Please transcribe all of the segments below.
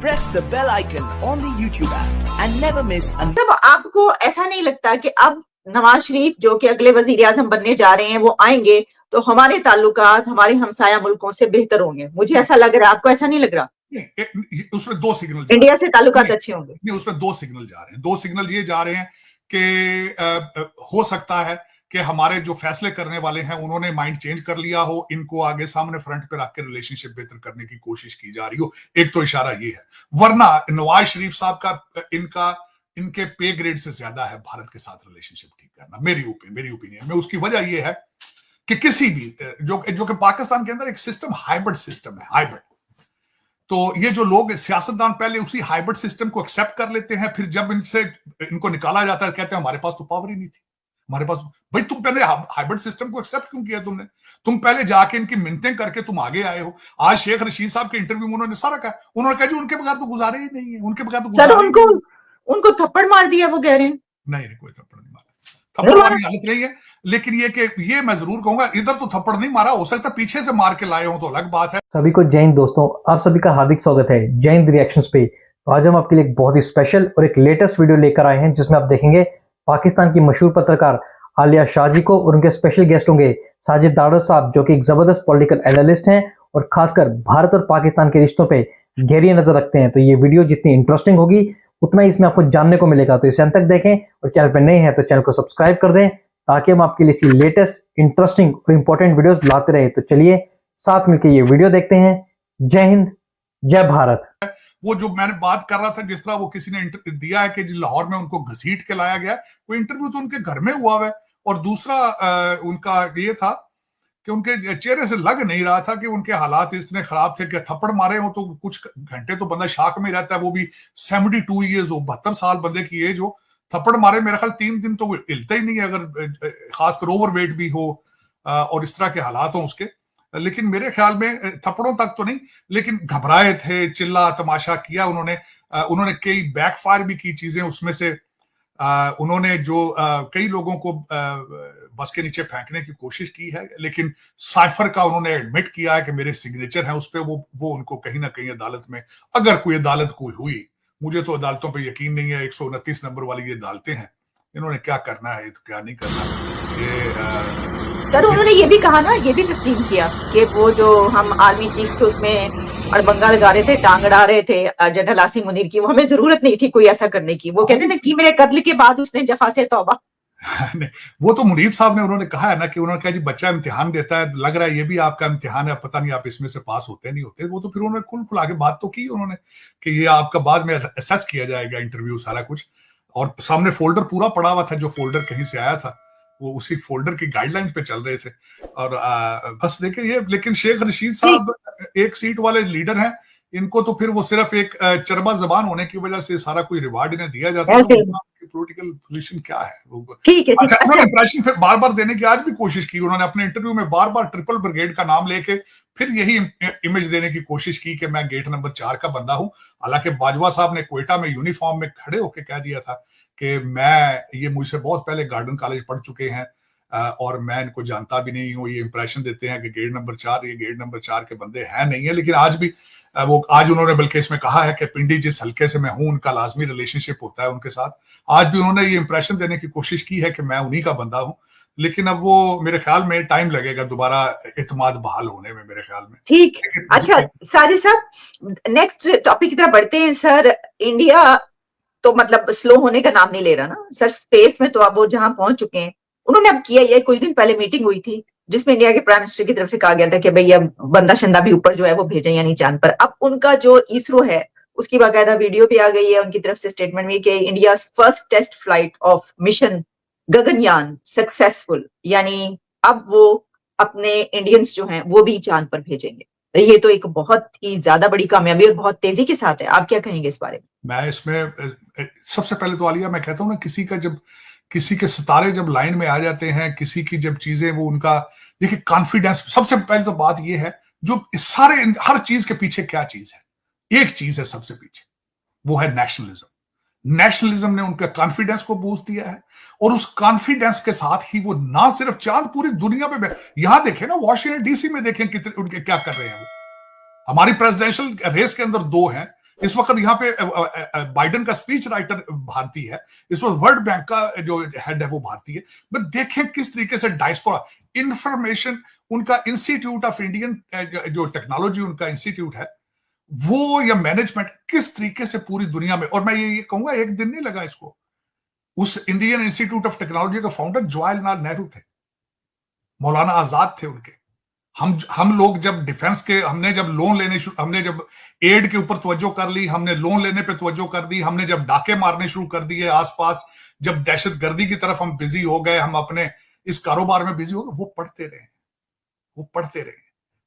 press the bell icon on the YouTube app and never miss an... तब आपको ऐसा नहीं लगता कि अब नवाज शरीफ जो कि अगले वजीर आजम बनने जा रहे हैं वो आएंगे तो हमारे ताल्लुकात हमारे हमसाया मुल्कों से बेहतर होंगे? मुझे ऐसा लग रहा है, आपको ऐसा नहीं लग रहा? उसमें दो सिग्नल इंडिया से ताल्लुकात अच्छे होंगे? नहीं, उसमें दो सिग्नल जा रहे हैं। दो सिग्नल ये जा रहे हैं कि हो सकता है कि हमारे जो फैसले करने वाले हैं उन्होंने माइंड चेंज कर लिया हो, इनको आगे सामने फ्रंट पे रख के रिलेशनशिप बेहतर करने की कोशिश की जा रही हो। एक तो इशारा ये है, वरना नवाज शरीफ साहब का इनके पे ग्रेड से ज्यादा है भारत के साथ रिलेशनशिप ठीक करना, मेरी ओपिनियन में। उसकी वजह यह है कि किसी भी जो कि पाकिस्तान के अंदर एक सिस्टम हाइब्रिड सिस्टम है, हाइब्रिड। तो ये जो लोग सियासतदान पहले उसी हाइब्रिड सिस्टम को एक्सेप्ट कर लेते हैं, फिर जब इनको निकाला जाता है कहते हैं हमारे पास तो पावर ही नहीं थी, हमारे पास। भाई तुम पहले हाइब्रिड सिस्टम को एक्सेप्ट क्यों किया तुमने? तुम पहले जाके इनकी मिन्नतें करके तुम आगे आए हो। आज शेख रशीद साहब के इंटरव्यू में उन्होंने सारा कहा, उन्होंने कहा जी उनके बगैर तो गुजारे ही नहीं है, उनके बगैर तो गुजारे उनको थप्पड़ मार दिया वो कह रहे हैं। नहीं, कोई थप्पड़ नहीं मारा, थप्पड़ मारने की हालत नहीं है। लेकिन ये मैं जरूर कहूंगा, इधर तो थप्पड़ नहीं मारा, हो सकता है पीछे से मार के लाए हो तो अलग बात है। सभी को जय हिंद दोस्तों, आप सभी का हार्दिक स्वागत है जय हिंद रिएक्शंस पे। तो आज हम आपके लिए एक बहुत ही स्पेशल और एक लेटेस्ट वीडियो लेकर आए हैं जिसमें आप देखेंगे पाकिस्तान की मशहूर पत्रकार आलिया शाह जी को, और उनके स्पेशल गेस्ट होंगे साजिद दाड़ा साहब जो कि एक जबरदस्त पॉलिटिकल एनालिस्ट हैं और खासकर भारत और पाकिस्तान के रिश्तों पे गहरी नजर रखते हैं। तो ये वीडियो जितनी इंटरेस्टिंग होगी उतना ही इसमें आपको जानने को मिलेगा, तो इसे अंत तक देखें और चैनल पर नए हैं तो चैनल को सब्सक्राइब कर दें ताकि हम आपके लिए लेटेस्ट इंटरेस्टिंग और इंपॉर्टेंट वीडियोस लाते रहे। तो चलिए साथ मिलकर ये वीडियो देखते हैं। जय हिंद, जय भारत। वो जो मैंने बात कर रहा था, जिस तरह वो किसी ने दिया है कि लाहौर में उनको घसीट के लाया गया, वो इंटरव्यू तो उनके घर में हुआ है। और दूसरा उनका ये था कि उनके चेहरे से लग नहीं रहा था कि उनके हालात इतने खराब थे कि थप्पड़ मारे हो तो कुछ घंटे तो बंदा शाक में रहता है, वो भी 72 ईयर्स हो, 72 साल बंदे की एज हो, थप्पड़ मारे मेरा ख्याल 3 दिन तो वो हिलता ही नहीं है, अगर खासकर ओवरवेट भी हो और इस तरह के हालात हो उसके। लेकिन मेरे ख्याल में थप्पड़ों तक तो नहीं, लेकिन घबराए थे, चिल्ला तमाशा किया उन्होंने कई बैकफायर भी की चीजें। उसमें से उन्होंने जो कई लोगों को बस के नीचे फेंकने की कोशिश की है, लेकिन साइफर का उन्होंने एडमिट किया है कि मेरे सिग्नेचर है उस पर, वो उनको कहीं ना कहीं अदालत में, अगर कोई अदालत कोई हुई, मुझे तो अदालतों पे यकीन नहीं है, 129 नंबर वाली ये अदालतें हैं, इन्होंने क्या करना है तो क्या नहीं करना ये। सर उन्होंने ये भी कहा ना, ये भी तस्लीम किया कि वो जो हम आर्मी चीफ थे उसमें अड़बंगा लगा रहे थे, टांग अड़ा रहे थे जनरल आसिम मुनीर की, वो हमें जरूरत नहीं थी कोई ऐसा करने की। वो कहते ना कि मेरे कत्ल के बाद उसने जफा से तौबा। वो तो मुनीब साहब ने उन्होंने कहा है ना कि उन्होंने कहा जी बच्चा इम्तिहान देता है, लग रहा है ये भी आपका इम्तिहान है, पता नहीं आप इसमें से पास होते नहीं होते। वो तो फिर उन्होंने खुल आगे बात तो की उन्होंने कि ये आपका बाद में असेस किया जाएगा, इंटरव्यू सारा कुछ। और सामने फोल्डर पूरा पड़ा हुआ था, जो फोल्डर कहीं से आया था वो उसी फोल्डर की गाइडलाइंस पे चल रहे थे। और बस देखिए ये, लेकिन शेख रशीद साहब एक सीट वाले लीडर हैं, इनको तो फिर वो सिर्फ एक चरबा जबान होने की वजह से सारा कोई रिवार्ड इन्हें दिया जाता है। पॉलिटिकल पोजीशन क्या है उन्होंने इंप्रेशन फिर बार बार देने की आज भी कोशिश की। उन्होंने अपने इंटरव्यू में बार बार ट्रिपल ब्रिगेड का नाम लेके फिर यही इमेज देने की कोशिश की कि मैं गेट नंबर 4 का बंदा हूं। हालांकि बाजवा साहब ने कोयटा में यूनिफॉर्म में खड़े होकर कह दिया था कि ये मुझसे बहुत पहले गार्डन कॉलेज पढ़ चुके हैं और मैं इनको जानता भी नहीं हूँ। ये इंप्रेशन देते हैं कि गेट नंबर 4, ये गेट नंबर 4 के बंदे हैं नहीं है। लेकिन आज भी आज उन्होंने बल्कि इसमें कहा है कि पिंडी जिस हल्के से मैं हूं उनका लाजमी रिलेशनशिप होता है उनके साथ। आज भी उन्होंने ये इंप्रेशन देने की कोशिश की है कि मैं उन्हीं का बंदा हूं। लेकिन अब वो मेरे ख्याल में टाइम लगेगा दोबारा इत्मीनान बहाल होने में, मेरे ख्याल में। ठीक, अच्छा साजिद साहब नेक्स्ट टॉपिक की तरफ बढ़ते हैं। सर इंडिया तो मतलब स्लो होने का नाम नहीं ले रहा ना सर, स्पेस में तो अब वो जहां पहुंच चुके हैं। उन्होंने अब किया, ये कुछ दिन पहले मीटिंग हुई थी जिसमें इंडिया के प्राइम मिनिस्टर की तरफ से कहा गया था कि भाई अब बंदा शंदा भी ऊपर जो है वो भेजें यानी चांद पर। अब उनका जो इसरो है उसकी बाकायदा वीडियो भी आ गई है, उनकी तरफ से स्टेटमेंट भी कि India first test flight of mission Gaganyaan successful, यानी अब वो अपने इंडियंस जो हैं वो भी चांद पर भेजेंगे। ये तो एक बहुत ही ज्यादा बड़ी कामयाबी और बहुत तेजी के साथ है। आप क्या कहेंगे इस बारे में? मैं इसमें सबसे पहले तो आलिया मैं कहता हूँ ना, किसी के सितारे जब लाइन में आ जाते हैं, किसी की जब चीजें वो उनका, देखिए कॉन्फिडेंस, सबसे पहले तो बात ये है जो सारे हर चीज के पीछे क्या चीज है, एक चीज है सबसे पीछे, वो है नेशनलिज्म। नेशनलिज्म ने उनका कॉन्फिडेंस को बूस्ट दिया है और उस कॉन्फिडेंस के साथ ही वो ना सिर्फ चांद, पूरी दुनिया में, यहां देखें ना वॉशिंगटन डीसी में देखें कितने उनके क्या कर रहे हैं वो। हमारी प्रेसिडेंशियल रेस के अंदर 2 हैं, इस वक्त यहाँ पे बाइडेन का स्पीच राइटर भारतीय है, इस वक्त वर्ल्ड बैंक का जो हेड है वो भारतीय है। बट देखें किस तरीके से डायस्पोरा इंफॉर्मेशन, उनका इंस्टीट्यूट ऑफ इंडियन जो टेक्नोलॉजी उनका इंस्टीट्यूट है वो, या मैनेजमेंट किस तरीके से पूरी दुनिया में, और मैं ये कहूंगा एक दिन नहीं लगा इसको, उस इंडियन इंस्टीट्यूट ऑफ टेक्नोलॉजी का फाउंडर जवाहरलाल नेहरू थे, मौलाना आजाद थे उनके। हम लोग जब डिफेंस के, हमने जब लोन लेने हमने जब एड के ऊपर तवज्जो कर ली, हमने लोन लेने पे तवज्जो कर दी, हमने जब डाके मारने शुरू कर दिए आसपास, जब दहशतगर्दी की तरफ हम बिजी हो गए, हम अपने इस कारोबार में बिजी हो गए, वो पढ़ते रहे, वो पढ़ते रहे।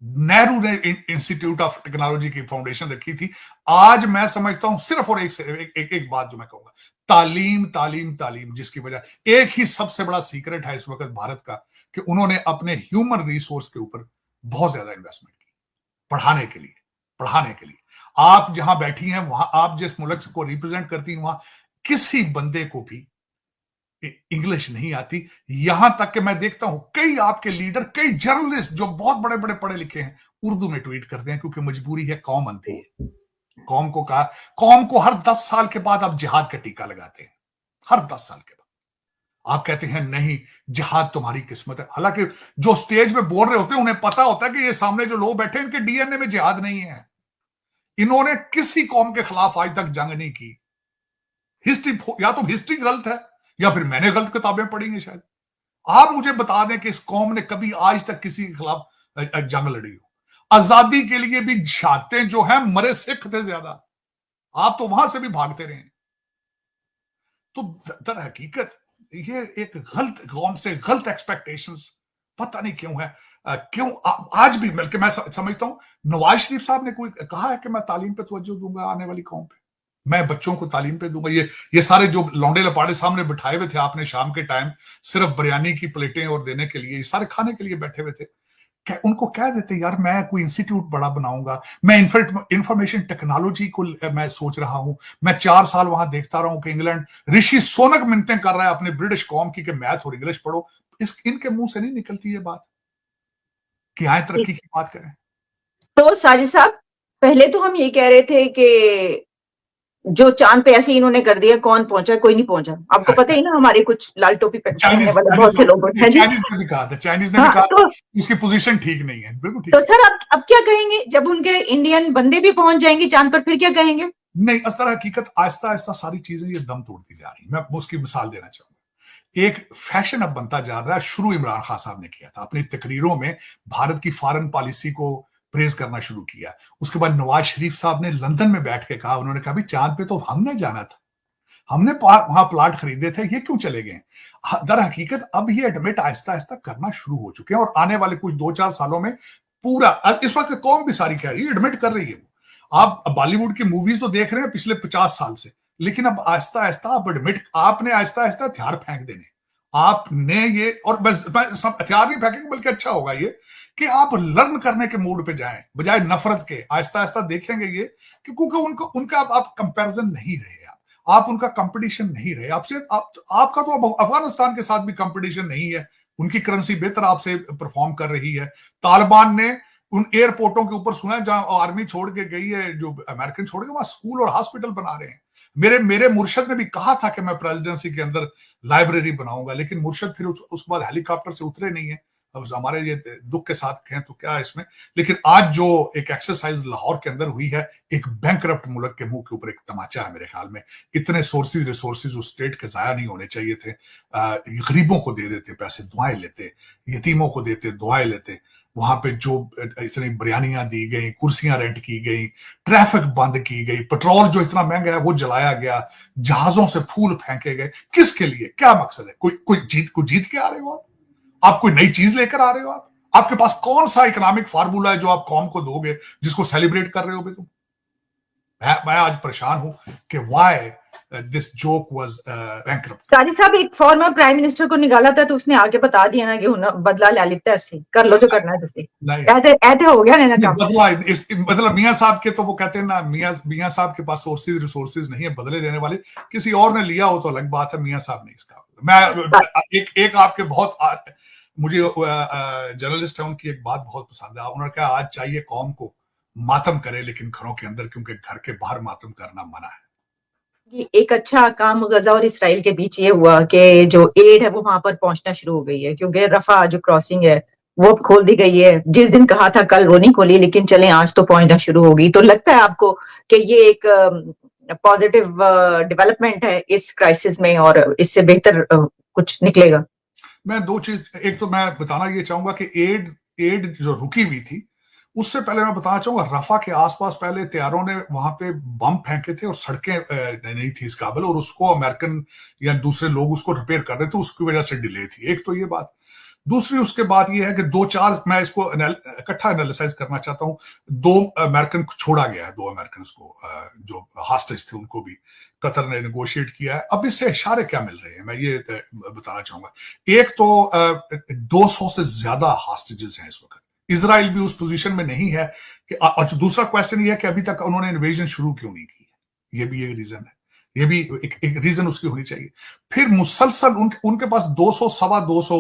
नेहरू ने इंस्टीट्यूट ऑफ टेक्नोलॉजी की फाउंडेशन रखी थी। आज मैं समझता हूं सिर्फ और एक बात जो मैं कहूंगा, तालीम तालीम तालीम, जिसकी वजह एक ही सबसे बड़ा सीक्रेट है इस वक्त भारत का, कि उन्होंने अपने ह्यूमन रिसोर्स के ऊपर बहुत ज्यादा इन्वेस्टमेंट की, पढ़ाने के लिए, पढ़ाने के लिए। आप जहां बैठी हैं, वहां आप जिस मुल्क को रिप्रेजेंट करती हैं, वहां किसी बंदे को भी इंग्लिश नहीं आती। यहां तक कि मैं देखता हूं कई आपके लीडर, कई जर्नलिस्ट जो बहुत बड़े बड़े पढ़े लिखे हैं, उर्दू में ट्वीट करते हैं, क्योंकि मजबूरी है, कौम अंधी है। कौम को कहा, कौम को हर 10 साल के बाद आप जिहाद का टीका लगाते हैं, हर 10 साल के बाद आप कहते हैं नहीं जिहाद तुम्हारी किस्मत है। हालांकि जो स्टेज पे बोल रहे होते हैं उन्हें पता होता है कि ये सामने जो लोग बैठे हैं इनके डीएनए में जिहाद नहीं है। इन्होंने किसी कौम के खिलाफ आज तक जंग नहीं की। हिस्ट्री, या तो हिस्ट्री गलत है या फिर मैंने गलत किताबें पढ़ी हैं शायद। आप मुझे बता दें कि इस कौम ने कभी आज तक किसी के खिलाफ जंग लड़ी हो। आजादी के लिए भी शहादतें जो हैं, मरे सिख थे ज्यादा, आप तो वहां से भी भागते रहे। तो दर हकीकत ये एक गलत कौम से गलत एक्सपेक्टेशंस पता नहीं क्यों है। क्यों आज भी, बल्कि मैं समझता हूं नवाज शरीफ साहब ने कोई कहा है कि मैं तालीम पे तवज्जो दूंगा आने वाली कौम पे, मैं बच्चों को तालीम पे दूंगा। ये सारे जो लौंडे लपाड़े सामने बिठाए हुए थे आपने शाम के टाइम सिर्फ बिरयानी की प्लेटें और देने के लिए, सारे खाने के लिए बैठे हुए थे, उनको कह देते यार मैं कोई इंस्टीट्यूट बड़ा बनाऊंगा, मैं इंफॉर्मेशन टेक्नोलॉजी को मैं सोच रहा हूं। मैं 4 साल वहां देखता रहा हूं कि इंग्लैंड, ऋषि सोनक मिन्नतें कर रहा है अपने ब्रिटिश कौम की कि मैथ और इंग्लिश पढ़ो। इनके मुंह से नहीं निकलती ये बात कि यहां तरक्की की बात करें। तो साजिद साहब, पहले तो हम ये कह रहे थे कि जो चांद पे ऐसे इन्होंने कर दिया, कौन पहुंचा, कोई नहीं पहुंचा। आपको पता ही ना, हमारे कुछ लाल टोपी पहनने वाले बहुत से लोग हैं। चाइनीज ने भी कहा था, चाइनीज ने भी कहा था इसकी पोजीशन ठीक नहीं है, बिल्कुल ठीक। तो सर अब क्या कहेंगे जब उनके इंडियन बंदे भी पहुंच जाएंगे चांद पर, फिर क्या कहेंगे? नहीं, इस तरह हकीकत आहिस्ता आहिस्ता सारी चीजें ये दम तोड़ती जा रही। मैं उसकी मिसाल देना चाहूंगा। एक फैशन अब बनता जा रहा है, शुरू इमरान खान साहब ने किया था, अपनी तकरीरों में भारत की फॉरेन पॉलिसी को प्रेज करना शुरू किया। उसके बाद नवाज शरीफ साहब ने लंदन में बैठ के कहा, उन्होंने कहा भी चांद पे तो हमने जाना था, हमने वहां प्लाट खरीदे थे, ये क्यों चले गए? दर हकीकत अब ये एडमिट आहिस्ता आहिस्ता करना शुरू हो चुके हैं, और आने वाले कुछ 2-4 सालों में पूरा, इस वक्त कौम भी सारी कह रही है, एडमिट कर रही है। आप बॉलीवुड की मूवीज तो देख रहे हैं पिछले 50 साल से, लेकिन अब आहिस्ता आहिस्ता आप एडमिट, आपने आहिस्ता आहिस्ता हथियार फेंक देने, आपने ये, और बस हथियार नहीं फेंकेंगे बल्कि अच्छा होगा ये कि आप लर्न करने के मूड पे जाएं बजाय नफरत के। आहिस्ता आहिस्ता देखेंगे ये कि क्योंकि उनका आप कंपैरिजन नहीं रहे, आप उनका कंपटीशन नहीं रहे आपसे। आपका तो अब अफगानिस्तान के साथ भी कंपटीशन नहीं है, उनकी करेंसी बेहतर आपसे परफॉर्म कर रही है। तालिबान ने उन एयरपोर्टों के ऊपर सुना है जहां आर्मी छोड़ के गई है, जो अमेरिकन छोड़ के, वहां स्कूल और हॉस्पिटल बना रहे हैं। मेरे मुर्शद ने भी कहा था कि मैं प्रेसिडेंसी के अंदर लाइब्रेरी बनाऊंगा, लेकिन मुर्शद फिर उसके बाद हेलीकॉप्टर से उतरे नहीं है। अब हमारे ये दुख के साथ कहें तो क्या है इसमें। लेकिन आज जो एक एक्सरसाइज लाहौर के अंदर हुई है, एक बैंकरप्ट मुल्क के मुंह के ऊपर एक तमाचा है मेरे ख्याल में। इतने रिसोर्सेज उस स्टेट के जाया नहीं होने चाहिए थे। गरीबों को दे देते पैसे, दुआएं लेते, यतीमों को देते, दुआएं लेते। वहां पे जो इतनी बिरयानियां दी गई, कुर्सियां रेंट की गई, ट्रैफिक बंद की गई, पेट्रोल जो इतना महंगा है वो जलाया गया, जहाजों से फूल फेंके गए। किसके लिए, क्या मकसद है? कोई जीत के आ रहे हो आप कोई नई चीज लेकर आ रहे हो? आपके पास कौन सा इकोनॉमिक फार्मूला है जो आप कौम को दोगे, जिसको सेलिब्रेट कर रहे हो? तुम, मैं आज परेशान हूं कि why this joke was bankrupt. Sajid साहब, एक फॉर्मर प्राइम मिनिस्टर को निकाला था तो उसने आगे बता दिया ना कि बदला ले लेता है, कर लो जो करना है तुसी। ऐसे हो गया ना काम। बदला मतलब मियां साहब के, तो वो कहते हैं ना, मियां साहब के पास रिसोर्सेज नहीं है बदले लेने वाले। किसी और ने लिया हो तो अलग बात है, मियां साहब ने इसका। मैं एक आपके बहुत, मुझे जर्नलिस्ट है उनकी एक बात बहुत पसंद है। उन्होंने कहा आज चाहिए कौम को मातम करे, लेकिन घरों के अंदर, क्योंकि घर के बाहर मातम करना मना है। ये एक अच्छा काम गजा और इसराइल के बीच ये हुआ कि जो एड है वो वहां पर पहुंचना शुरू हो गई है, क्योंकि रफा जो क्रॉसिंग है वो अब खोल दी गई है। जिस दिन कहा था कल वो नहीं खोली, लेकिन चले आज तो पहुंचना शुरू होगी। तो लगता है आपको कि ये एक पॉजिटिव डेवलपमेंट है इस क्राइसिस में और इससे बेहतर कुछ निकलेगा? मैं दो चीज, एक तो मैं बताना ये चाहूंगा कि एड जो रुकी हुई थी, उससे पहले मैं बताना चाहूंगा रफा के आसपास पहले तैयारों ने वहां पे बम फेंके थे और सड़कें नहीं थी इस काबिल, और उसको अमेरिकन या दूसरे लोग उसको रिपेयर कर रहे थे, उसकी वजह से डिले थी। एक तो ये बात। दूसरी उसके बाद ये है कि दो चार, मैं इसको इकट्ठा एनालिसाइज करना चाहता हूं। 2 अमेरिकन को छोड़ा गया है, 2 अमेरिकन को जो हॉस्टेज थे उनको भी कतर ने नेगोशिएट किया है। अब इससे इशारे क्या मिल रहे हैं, मैं ये बताना चाहूंगा। एक तो 200 से ज्यादा हॉस्टेजेस हैं इस वक्त। इजराइल भी उस पोजीशन में नहीं है कि, और दूसरा क्वेश्चन ये है कि अभी तक उन्होंने इन्वेजन शुरू क्यों नहीं की है। ये भी एक रीजन है, ये भी एक रीजन उसकी होनी चाहिए। फिर मुसलसल उनके पास 200 सवा 200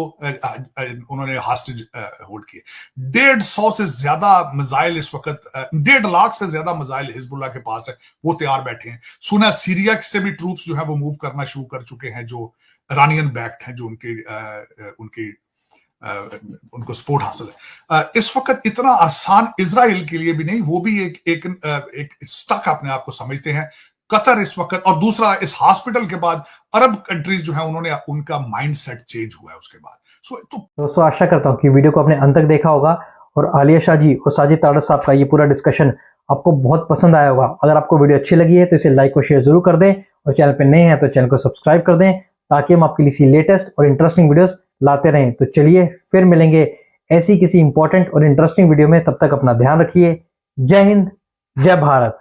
उन्होंने हॉस्टेज होल्ड किए। 150 से ज्यादा मिसाइल इस वक्त, 1.5 लाख से ज्यादा मिसाइल हिजबुल्ला के पास है, वो तैयार बैठे हैं। सुना सीरिया से भी ट्रूप्स जो है वो मूव करना शुरू कर चुके हैं, जो इरानियन बैक्ड हैं, जो उनको सपोर्ट हासिल है। इस वक्त इतना आसान इजराइल के लिए भी नहीं, वो भी एक स्टक अपने आप को समझते हैं कतर इस वक्त। और दूसरा, इस हॉस्पिटल के बाद अरब कंट्रीज जो है उन्होंने उनका माइंडसेट चेंज हुआ है उसके बाद। दोस्तों आशा करता हूँ कि वीडियो को आपने अंत तक देखा होगा और आलिया शाह जी और साजिद ताड़र साहब का ये पूरा डिस्कशन आपको बहुत पसंद आया होगा। अगर आपको वीडियो अच्छी लगी है तो इसे लाइक और शेयर जरूर कर दें, और चैनल पे नए हैं तो चैनल को सब्सक्राइब कर दें, ताकि हम आपके लिए लेटेस्ट और इंटरेस्टिंग वीडियोस लाते रहें। तो चलिए फिर मिलेंगे ऐसी किसी इंपॉर्टेंट और इंटरेस्टिंग वीडियो में। तब तक अपना ध्यान रखिए। जय हिंद, जय भारत।